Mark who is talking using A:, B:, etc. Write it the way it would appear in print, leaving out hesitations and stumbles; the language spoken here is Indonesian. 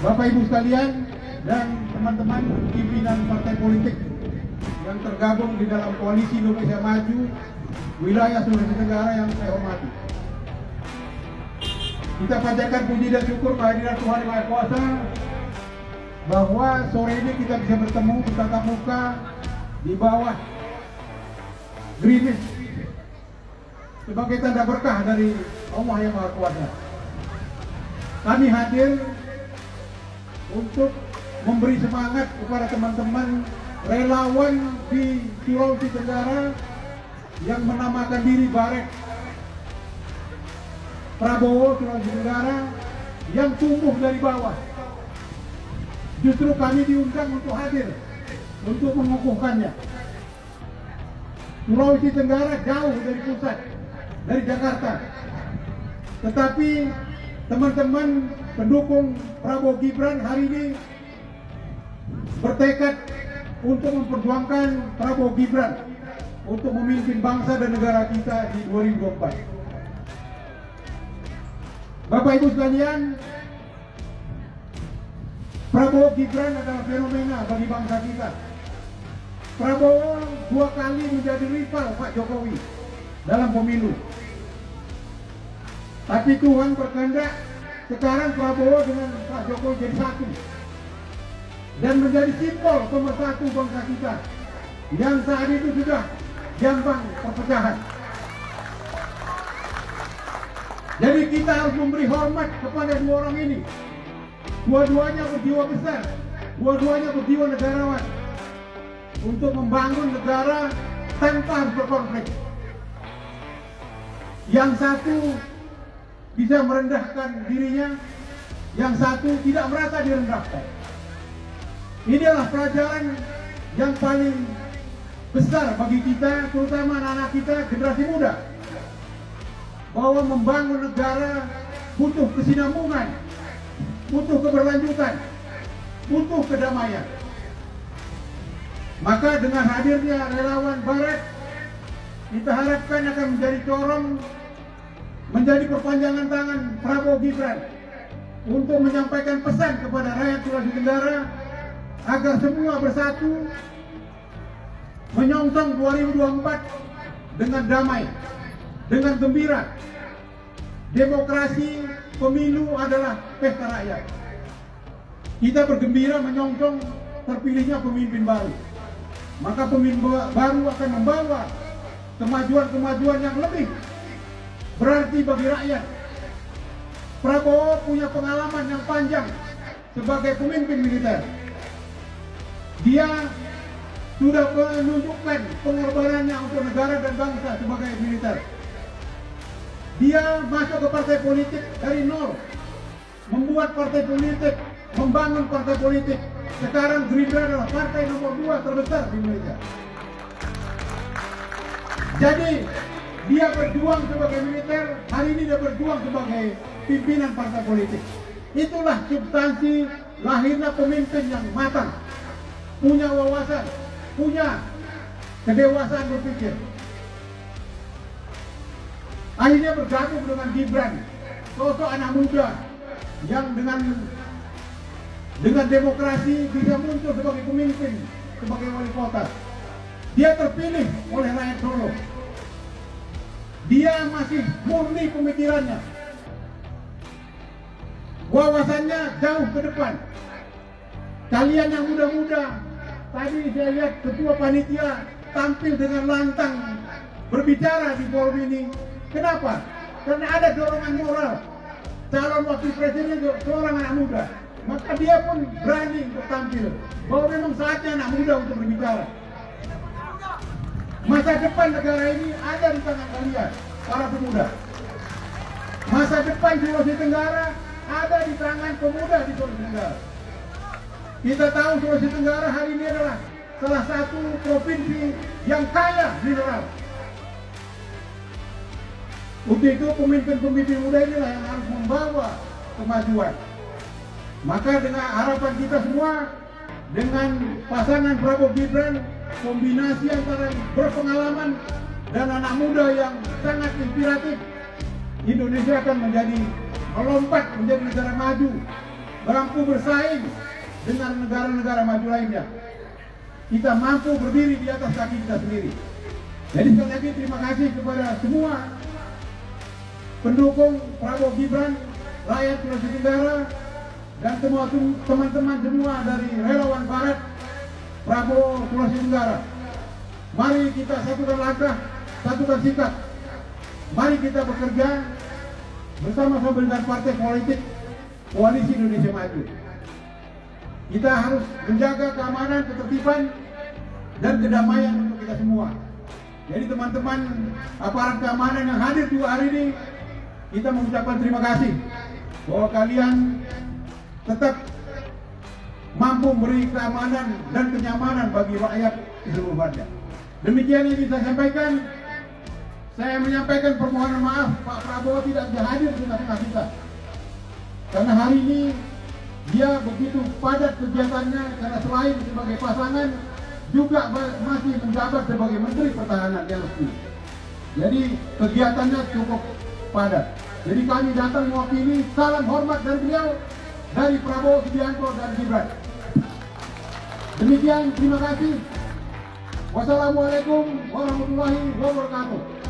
A: Bapak Ibu sekalian dan teman-teman pimpinan partai politik yang tergabung di dalam Koalisi Indonesia Maju wilayah Sulawesi Tenggara yang saya hormati. Kita panjatkan puji dan syukur kehadiran Tuhan Yang Maha Kuasa bahwa sore ini kita bisa bertemu bertatap muka di bawah gerimis sebagai tanda berkah dari Allah Yang Maha Kuasa. Kami hadir untuk memberi semangat kepada teman-teman relawan di Sulawesi Tenggara yang menamakan diri Baret Prabowo Sulawesi Tenggara yang tumbuh dari bawah. Justru kami diundang untuk hadir untuk mengukuhkannya. Sulawesi Tenggara jauh dari pusat, dari Jakarta. Tetapi teman-teman pendukung Prabowo Gibran hari ini bertekad untuk memperjuangkan Prabowo Gibran untuk memimpin bangsa dan negara kita di 2024. Bapak Ibu sekalian, Prabowo Gibran adalah fenomena bagi bangsa kita. Prabowo 2 kali menjadi rival Pak Jokowi dalam pemilu. Tapi Tuhan berkehendak sekarang Prabowo dengan Pak Jokowi jadi satu dan menjadi simbol pemersatu bangsa kita yang saat itu sudah jambang perpecahan. Jadi kita harus memberi hormat kepada dua orang ini. Dua-duanya berjiwa besar, dua-duanya berjiwa negarawan untuk membangun negara tanpa harus berkonflik. Yang satu bisa merendahkan dirinya, yang satu tidak merasa direndahkan. Ini adalah pelajaran yang paling besar bagi kita, terutama anak-anak kita, generasi muda, bahwa membangun negara butuh kesinambungan, butuh keberlanjutan, butuh kedamaian. Maka dengan hadirnya relawan Baret, kita harapkan akan menjadi corong, menjadi perpanjangan tangan Prabowo Gibran untuk menyampaikan pesan kepada rakyat Sulawesi Tenggara agar semua bersatu menyongsong 2024 dengan damai, dengan gembira. Demokrasi pemilu adalah pesta rakyat. Kita bergembira menyongsong terpilihnya pemimpin baru. Maka pemimpin baru akan membawa kemajuan-kemajuan yang lebih berarti bagi rakyat. Prabowo punya pengalaman yang panjang sebagai pemimpin militer. Dia sudah menunjukkan pengorbanannya untuk negara dan bangsa sebagai militer. Dia masuk ke partai politik dari nol, membuat partai politik, membangun partai politik. Sekarang Gerindra adalah partai nomor 2 terbesar di Indonesia. Jadi dia berjuang sebagai militer, hari ini dia berjuang sebagai pimpinan partai politik. Itulah substansi lahirnya pemimpin yang matang, punya wawasan, punya kedewasaan berpikir. Akhirnya bergabung dengan Gibran, sosok anak muda yang dengan demokrasi bisa muncul sebagai pemimpin, sebagai wali kota. Dia terpilih oleh rakyat Solo. Dia masih murni pemikirannya, wawasannya jauh ke depan. Kalian yang muda-muda, tadi saya lihat ketua panitia tampil dengan lantang berbicara di forum ini. Kenapa? Karena ada dorongan moral. Calon wakil presiden seorang anak muda, maka dia pun berani untuk tampil bahwa memang saatnya anak muda untuk berbicara. Masa depan negara ini ada di tangan kalian, para pemuda. Masa depan Sulawesi Tenggara ada di tangan pemuda di Sulawesi Tenggara. Kita tahu Sulawesi Tenggara hari ini adalah salah satu provinsi yang kaya mineral. Untuk itu pemimpin-pemimpin muda inilah yang harus membawa kemajuan. Maka dengan harapan kita semua, dengan pasangan Prabowo Gibran, kombinasi antara berpengalaman dan anak muda yang sangat inspiratif, Indonesia akan melompat menjadi negara maju mampu bersaing dengan negara-negara maju lainnya. Kita mampu berdiri di atas kaki kita sendiri. Jadi sekali lagi terima kasih kepada semua pendukung Prabowo Gibran, rakyat Sulawesi Tenggara, dan semua teman-teman semua dari relawan Barat Prabowo Sulawesi Tenggara. Mari kita satukan langkah, satukan sikap. Mari kita bekerja bersama-sama dengan partai politik Koalisi Indonesia Maju. Kita harus menjaga keamanan, ketertiban, dan kedamaian untuk kita semua. Jadi teman-teman aparat keamanan yang hadir juga hari ini, kita mengucapkan terima kasih bahwa kalian tetap mampu memberi keamanan dan kenyamanan bagi rakyat di seluruh Banda. Demikian yang bisa saya sampaikan. Saya menyampaikan permohonan maaf Pak Prabowo tidak bisa hadir di tengah-tengah kita. Karena hari ini dia begitu padat kegiatannya, karena selain sebagai pasangan juga masih menjabat sebagai Menteri Pertahanan yang resmi. Jadi kegiatannya cukup padat. Jadi kami datang mewakili salam hormat dari beliau, dari Prabowo Subianto dan Gibran. Demikian, terima kasih. Wassalamualaikum warahmatullahi wabarakatuh.